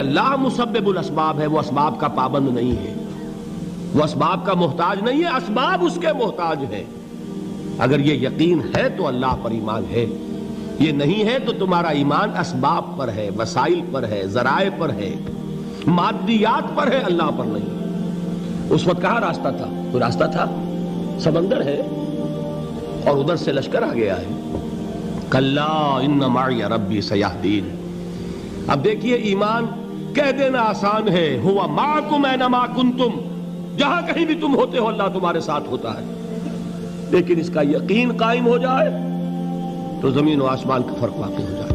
اللہ مسبب الاسباب ہے، وہ اسباب کا پابند نہیں ہے، وہ اسباب کا محتاج نہیں ہے، اسباب اس کے محتاج ہے۔ اگر یہ یقین ہے تو اللہ پر ایمان ہے، یہ نہیں ہے تو تمہارا ایمان اسباب پر ہے، وسائل پر ہے، ذرائع پر ہے، مادیات پر ہے، اللہ پر نہیں۔ اس وقت کہاں راستہ تھا؟ کوئی راستہ تھا؟ سمندر ہے اور ادھر سے لشکر آ گیا ہے۔ کلا ان معی ربی سیہدین۔ اب دیکھیے ایمان کہہ دینا آسان ہے، ہوا معکم اینما کنتم، جہاں کہیں بھی تم ہوتے ہو اللہ تمہارے ساتھ ہوتا ہے، لیکن اس کا یقین قائم ہو جائے تو زمین و آسمان کا فرق واقع ہو جائے۔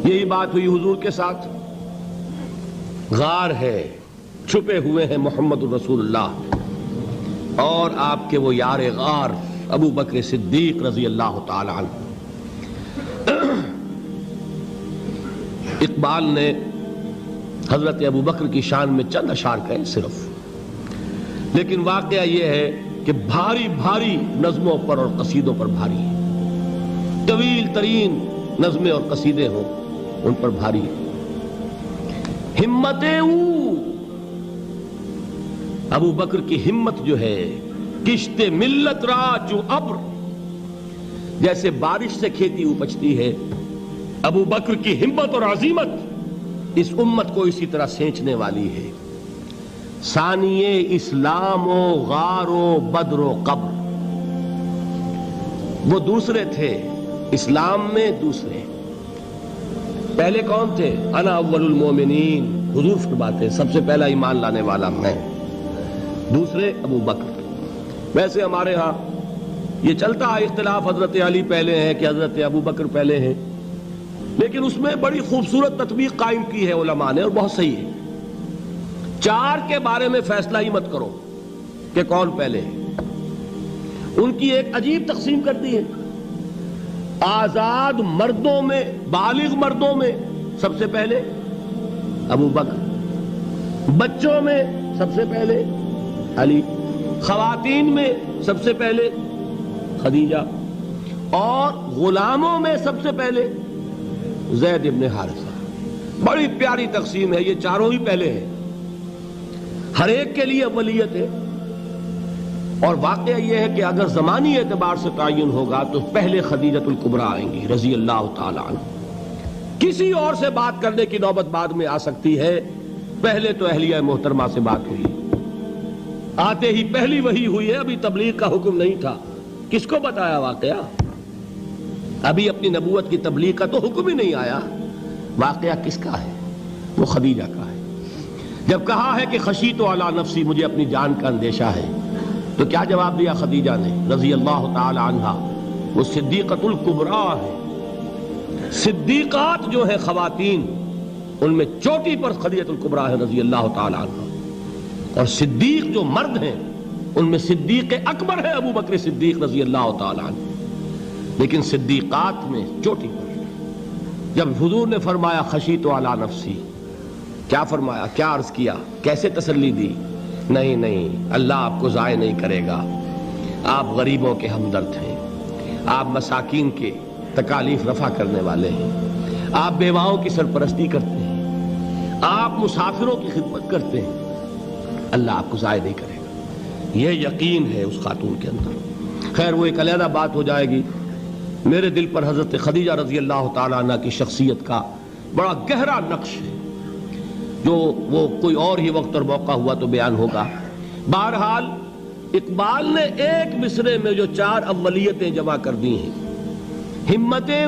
یہی بات ہوئی حضور کے ساتھ۔ غار ہے، چھپے ہوئے ہیں محمد الرسول اللہ اور آپ کے وہ یار غار ابو بکر صدیق رضی اللہ تعالی عنہ۔ اقبال نے حضرت ابو بکر کی شان میں چند اشعار کہے صرف، لیکن واقعہ یہ ہے کہ بھاری بھاری نظموں پر اور قصیدوں پر بھاری ہے، طویل ترین نظمیں اور قصیدے ہوں ان پر بھاری ہے۔ ہمت ابو بکر کی ہمت جو ہے، کشت ملت را جو ابر، جیسے بارش سے کھیتی اپجتی ہے، ابو بکر کی ہمت اور عزیمت اس امت کو اسی طرح سینچنے والی ہے۔ ثانیے اسلام و غار و بدر و قبر، وہ دوسرے تھے اسلام میں، دوسرے پہلے کون تھے؟ انا اول المومنین، حضور فرماتے ہیں سب سے پہلا ایمان لانے والا میں، دوسرے ابو بکر۔ ویسے ہمارے ہاں یہ چلتا ہے اختلاف، حضرت علی پہلے ہیں کہ حضرت ابو بکر پہلے ہیں، لیکن اس میں بڑی خوبصورت تطبیق قائم کی ہے علماء نے اور بہت صحیح ہے۔ چار کے بارے میں فیصلہ ہی مت کرو کہ کون پہلے ہے، ان کی ایک عجیب تقسیم کر دی ہے۔ آزاد مردوں میں، بالغ مردوں میں سب سے پہلے ابو بکر، بچوں میں سب سے پہلے علی، خواتین میں سب سے پہلے خدیجہ، اور غلاموں میں سب سے پہلے زید ابن حارثہ۔ بڑی پیاری تقسیم ہے، یہ چاروں ہی پہلے ہیں، ہر ایک کے لیے اولیت ہے۔ اور واقعہ یہ ہے کہ اگر زمانی اعتبار سے تعین ہوگا تو پہلے خدیجۃ الکبریٰ آئیں گی رضی اللہ تعالی عنہ، کسی اور سے بات کرنے کی نوبت بعد میں آ سکتی ہے، پہلے تو اہلیہ محترمہ سے بات ہوئی، آتے ہی پہلی وحی ہوئی ہے، ابھی تبلیغ کا حکم نہیں تھا۔ کس کو بتایا واقعہ؟ ابھی اپنی نبوت کی تبلیغ کا تو حکم ہی نہیں آیا۔ واقعہ کس کا ہے؟ وہ خدیجہ کا ہے۔ جب کہا ہے کہ خشیت علی نفسی، مجھے اپنی جان کا اندیشہ ہے، تو کیا جواب دیا خدیجہ نے رضی اللہ تعالی عنہا؟ وہ صدیقۃ الکبریٰ ہے۔ صدیقات جو ہیں خواتین، ان میں چوٹی پر خدیجۃ الکبریٰ ہے رضی اللہ تعالی عنہا، اور صدیق جو مرد ہیں ان میں صدیق اکبر ہے ابو بکر صدیق رضی اللہ تعالی عنہ، لیکن صدیقات میں چوٹی پر۔ جب حضور نے فرمایا خشیت علی نفسی، کیا فرمایا؟ کیا عرض کیا؟ کیسے تسلی دی؟ نہیں نہیں، اللہ آپ کو ضائع نہیں کرے گا، آپ غریبوں کے ہمدرد ہیں، آپ مساکین کے تکالیف رفع کرنے والے ہیں، آپ بیواؤں کی سرپرستی کرتے ہیں، آپ مسافروں کی خدمت کرتے ہیں، اللہ آپ کو ضائع نہیں کرے گا۔ یہ یقین ہے اس خاتون کے اندر۔ خیر وہ ایک علیحدہ بات ہو جائے گی۔ میرے دل پر حضرت خدیجہ رضی اللہ تعالیٰ عنہ کی شخصیت کا بڑا گہرا نقش ہے، جو وہ کوئی اور ہی وقت اور موقع ہوا تو بیان ہوگا۔ بہرحال اقبال نے ایک مصرے میں جو چار اولیتیں جمع کر دی ہیں، ہمتیں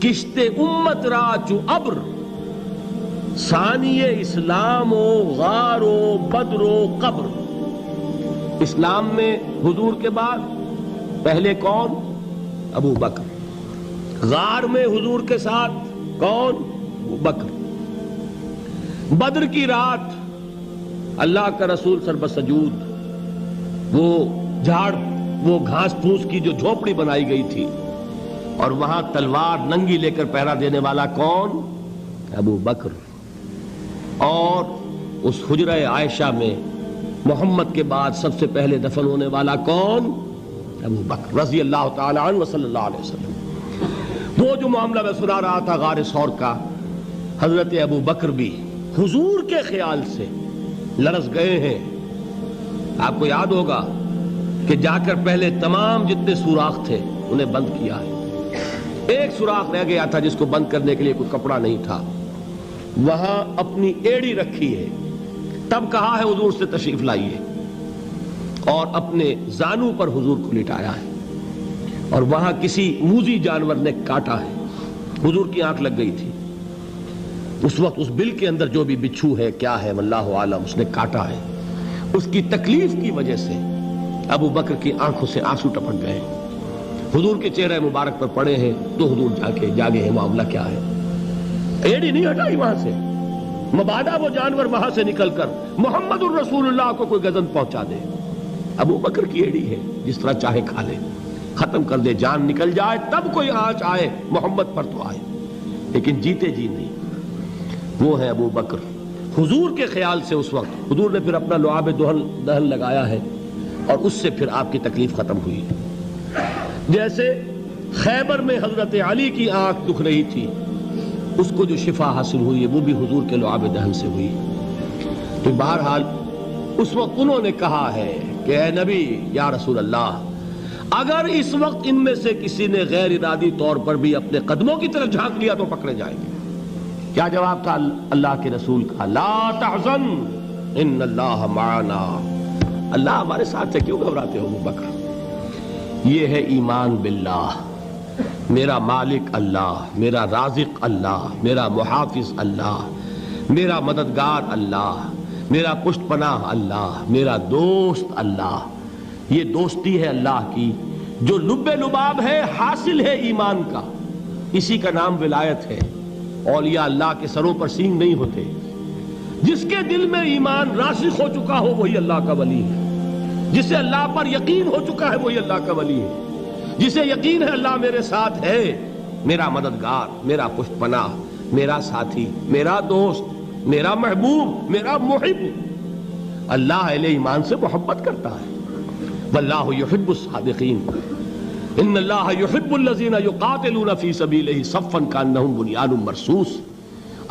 کشت امت را چو ابر، ثانی اسلام و غار و بدر و قبر۔ اسلام میں حضور کے بعد پہلے کون؟ ابو بکر۔ غار میں حضور کے ساتھ کون؟ ابو بکر۔ بدر کی رات اللہ کا رسول سر بسجود، وہ جھاڑ، وہ گھاس پھوس کی جو جھوپڑی بنائی گئی تھی، اور وہاں تلوار ننگی لے کر پہرا دینے والا کون؟ ابو بکر۔ اور اس حجرہ عائشہ میں محمد کے بعد سب سے پہلے دفن ہونے والا کون؟ ابو بکر رضی اللہ تعالی عنہ وصلی اللہ علیہ وسلم۔ وہ جو معاملہ میں سنا رہا تھا غار ثور کا، حضرت ابو بکر بھی حضور کے خیال سے لرز گئے ہیں. آپ کو یاد ہوگا کہ جا کر پہلے تمام جتنے سوراخ تھے انہیں بند کیا ہے. ایک سوراخ رہ گیا تھا جس کو بند کرنے کے لیے کوئی کپڑا نہیں تھا. وہاں اپنی ایڑی رکھی ہے. تب کہا ہے حضور سے تشریف لائیے, اور اپنے زانو پر حضور کو لٹایا ہے. اور وہاں کسی موذی جانور نے کاٹا ہے. حضور کی آنکھ لگ گئی تھی. اس وقت اس بل کے اندر جو بھی بچھو ہے کیا ہے واللہ عالم, اس نے کاٹا ہے. اس کی تکلیف کی وجہ سے ابو بکر کی آنکھوں سے آنسو ٹپک گئے. حضور کے چہرے مبارک پر پڑے ہیں تو حضور جاگے ہیں, معاملہ کیا ہے. ایڑی نہیں ہٹائی وہاں سے, مبادا وہ جانور وہاں سے نکل کر محمد الرسول اللہ کو کوئی گزن پہنچا دے. ابو بکر کی ایڑی ہے, جس طرح چاہے کھا لے, ختم کر دے, جان نکل جائے تب کوئی آنچ آئے محمد پر تو آئے, لیکن جیتے جی نہیں. وہ ہے ابو بکر. حضور کے خیال سے اس وقت حضور نے پھر اپنا لعاب دہن لگایا ہے, اور اس سے پھر آپ کی تکلیف ختم ہوئی. جیسے خیبر میں حضرت علی کی آنکھ دکھ رہی تھی, اس کو جو شفا حاصل ہوئی ہے وہ بھی حضور کے لعاب دہن سے ہوئی. تو بہرحال اس وقت انہوں نے کہا ہے کہ اے نبی یا رسول اللہ, اگر اس وقت ان میں سے کسی نے غیر ارادی طور پر بھی اپنے قدموں کی طرف جھانک لیا تو پکڑے جائیں گے. کیا جواب تھا اللہ کے رسول کا؟ لا تحزن ان اللہ معنا. اللہ ہمارے ساتھ ہے, کیوں گھبراتے ہو ابو بکر. یہ ہے ایمان باللہ, میرا مالک اللہ, میرا رازق اللہ, میرا محافظ اللہ, میرا مددگار اللہ, میرا پشت پناہ اللہ, میرا دوست اللہ. یہ دوستی ہے اللہ کی جو لب لباب ہے, حاصل ہے ایمان کا. اسی کا نام ولایت ہے. اولیاء اللہ کے سروں پر سینگ نہیں ہوتے. جس کے دل میں ایمان راسخ ہو چکا ہو وہی اللہ کا ولی ہے. جسے اللہ پر یقین ہو چکا ہے وہی اللہ کا ولی ہے. جسے یقین ہے اللہ میرے ساتھ ہے, میرا مددگار, میرا پشت پناہ, میرا ساتھی, میرا دوست, میرا محبوب, میرا محب. اللہ اہل ایمان سے محبت کرتا ہے. واللہ یحب الصادقین. ان اللہ یحب الذین یقاتلون فی سبیلہ صفا کانہم بنیان مرصوص.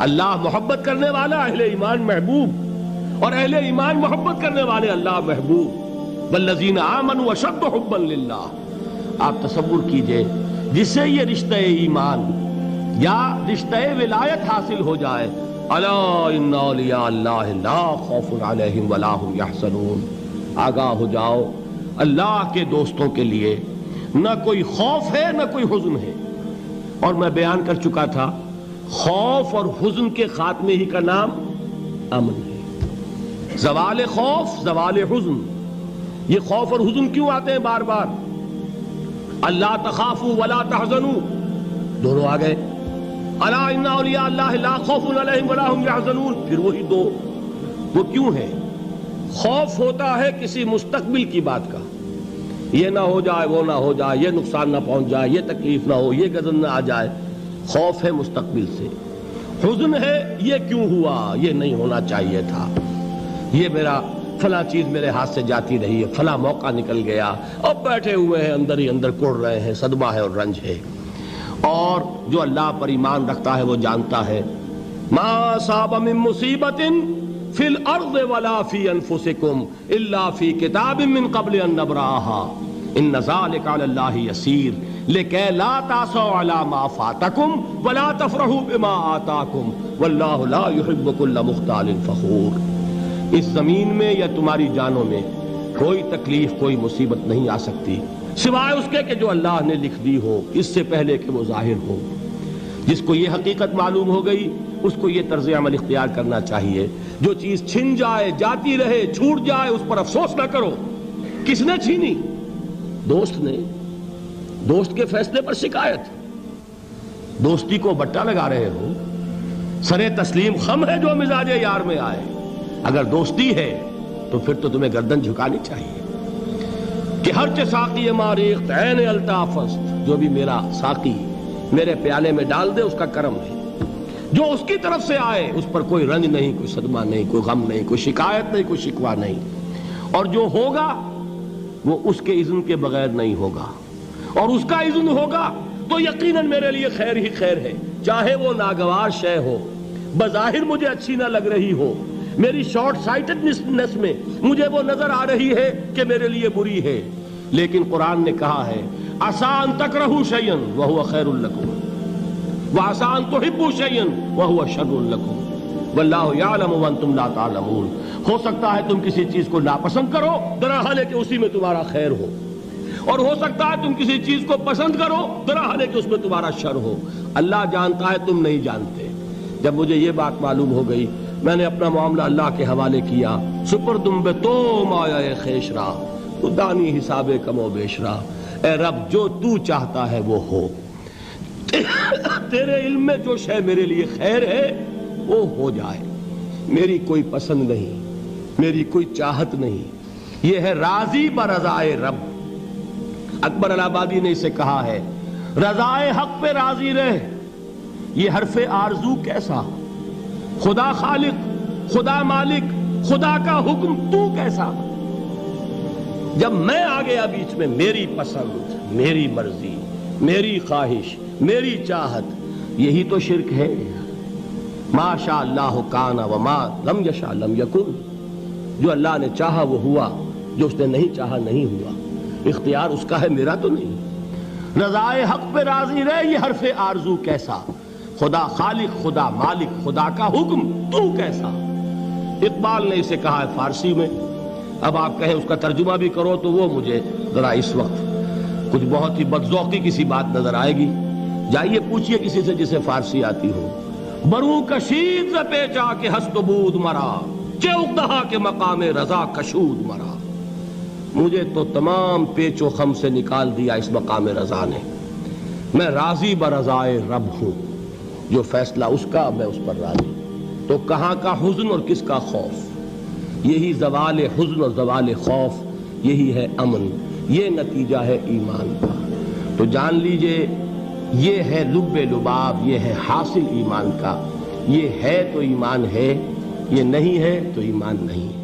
اللہ محبت کرنے والا, اہل ایمان محبوب, اور اہل ایمان محبت کرنے والے اللہ محبوب. والذین آمنوا اشد حبا للہ. آپ تصور کیجئے جسے یہ رشتہ ایمان یا رشتہ ولایت حاصل ہو جائے, الا ان اولیاء اللہ لا خوف علیہم ولا هم یحزنون. آگاہ ہو جاؤ, اللہ کے دوستوں کے لیے نہ کوئی خوف ہے نہ کوئی حزن ہے. اور میں بیان کر چکا تھا, خوف اور حزن کے خاتمے ہی کا نام امن ہے. زوال خوف, زوال حزن. یہ خوف اور حزن کیوں آتے ہیں بار بار؟ اللہ تخافوا ولا تحزنوا, دونوں آ گئے. الا ان اولیاء اللہ لا خوف علیہم ولا هم یحزنون, پھر وہی دو. وہ کیوں ہے؟ خوف ہوتا ہے کسی مستقبل کی بات کا, یہ نہ ہو جائے, وہ نہ ہو جائے, یہ نقصان نہ پہنچ جائے, یہ تکلیف نہ ہو, یہ غضب نہ آ جائے. خوف ہے مستقبل سے. حزن ہے یہ کیوں ہوا, یہ نہیں ہونا چاہیے تھا, یہ میرا فلاں چیز میرے ہاتھ سے جاتی رہی ہے, فلاں موقع نکل گیا, اب بیٹھے ہوئے ہیں اندر ہی اندر کڑ رہے ہیں, صدمہ ہے اور رنج ہے. اور جو اللہ پر ایمان رکھتا ہے وہ جانتا ہے ما اصاب من مصیبت فی الارض ولا فی انفسکم الا فی کتاب من قبل ان نبرأها ان ذلک علی اللہ یسیر لکی لا تعصوا علی ما فاتکم ولا تفرحوا بما آتاکم واللہ لا يحب کل مختال فخور. اس زمین میں یا تمہاری جانوں میں کوئی تکلیف, کوئی مصیبت نہیں آ سکتی سوائے اس کے کہ جو اللہ نے لکھ دی ہو, اس سے پہلے کہ وہ ظاہر ہو. جس کو یہ حقیقت معلوم ہو گئی اس کو یہ طرز عمل اختیار کرنا چاہیے. جو چیز چھن جائے, جاتی رہے, چھوٹ جائے, اس پر افسوس نہ کرو. کس نے چھینی؟ دوست نے. دوست کے فیصلے پر شکایت. دوستی کو بٹا لگا رہے ہو, سرے تسلیم خم ہے جو مزاج یار میں آئے. اگر دوستی ہے تو پھر تو تمہیں گردن جھکانی چاہیے کہ ہر چے ساقی ماریخت عین الطافست, جو بھی میرا ساقی میرے پیالے میں ڈال دے اس کا کرم ہے. جو اس کی طرف سے آئے اس پر کوئی رنج نہیں, کوئی صدمہ نہیں, کوئی غم نہیں, کوئی شکایت نہیں, کوئی شکوہ نہیں. اور جو ہوگا وہ اس کے اذن کے بغیر نہیں ہوگا, اور اس کا اذن ہوگا تو یقیناً میرے لیے خیر ہی خیر ہے, چاہے وہ ناگوار شے ہو, بظاہر مجھے اچھی نہ لگ رہی ہو، میری شارٹ سائٹڈنس میں مجھے وہ نظر آ رہی ہے کہ میرے لیے بری ہے، لیکن قرآن نے کہا ہے عسیٰ ان تکرہوا شیئا وہو خیر لکم وعسیٰ ان تحبوا شیئا وہو شر لکم واللہ یعلم وانتم لا تعلمون۔ ہو سکتا ہے تم کسی چیز کو ناپسند کرو، درحال ہے کہ اسی میں تمہارا خیر ہو، اور ہو سکتا ہے تم کسی چیز کو پسند کرو، درحال ہے کہ اس میں تمہارا شر ہو۔ اللہ جانتا ہے، تم نہیں جانتے۔ جب مجھے یہ بات معلوم ہو گئی، میں نے اپنا معاملہ اللہ کے حوالے کیا۔ سپردم بے تو مایا خیش را تو دانی حساب کم و بیش را، اے رب جو تو چاہتا ہے وہ ہو، تیرے علم میں جو شے میرے لیے خیر ہے وہ ہو جائے، میری کوئی پسند نہیں، میری کوئی چاہت نہیں، یہ ہے راضی برضائے رب۔ اکبر الہ آبادی نے اسے کہا ہے رضائے حق پہ راضی رہ، یہ حرف آرزو کیسا، خدا خالق، خدا مالک، خدا کا حکم تو کیسا۔ جب میں آ گیا بیچ میں، میری پسند، میری مرضی، میری خواہش، میری چاہت، یہی تو شرک ہے۔ ما شاء اللہ کان وما لم یشاء لم یکن، جو اللہ نے چاہا وہ ہوا، جو اس نے نہیں چاہا نہیں ہوا، اختیار اس کا ہے، میرا تو نہیں۔ رضائے حق پہ راضی رہ، یہ حرف آرزو کیسا، خدا خالق، خدا مالک، خدا کا حکم تو کیسا۔ اقبال نے اسے کہا ہے فارسی میں، اب آپ کہیں اس کا ترجمہ بھی کرو تو وہ مجھے ذرا اس وقت کچھ بہت ہی بدذوقی کسی بات نظر آئے گی۔ جائیے پوچھئے کسی سے جسے فارسی آتی ہو۔ برو کشید ز پیچا کے ہست و بود مرا، چے اقدہا کے مقام رضا کشود مرا۔ مجھے تو تمام پیچ و خم سے نکال دیا اس مقام رضا نے، میں راضی برضائے رب ہوں، جو فیصلہ اس کا میں اس پر راضی۔ تو کہاں کا حزن اور کس کا خوف، یہی زوال حزن اور زوال خوف، یہی ہے امن، یہ نتیجہ ہے ایمان کا۔ تو جان لیجئے یہ ہے لب لباب، یہ ہے حاصل ایمان کا، یہ ہے تو ایمان ہے، یہ نہیں ہے تو ایمان نہیں ہے۔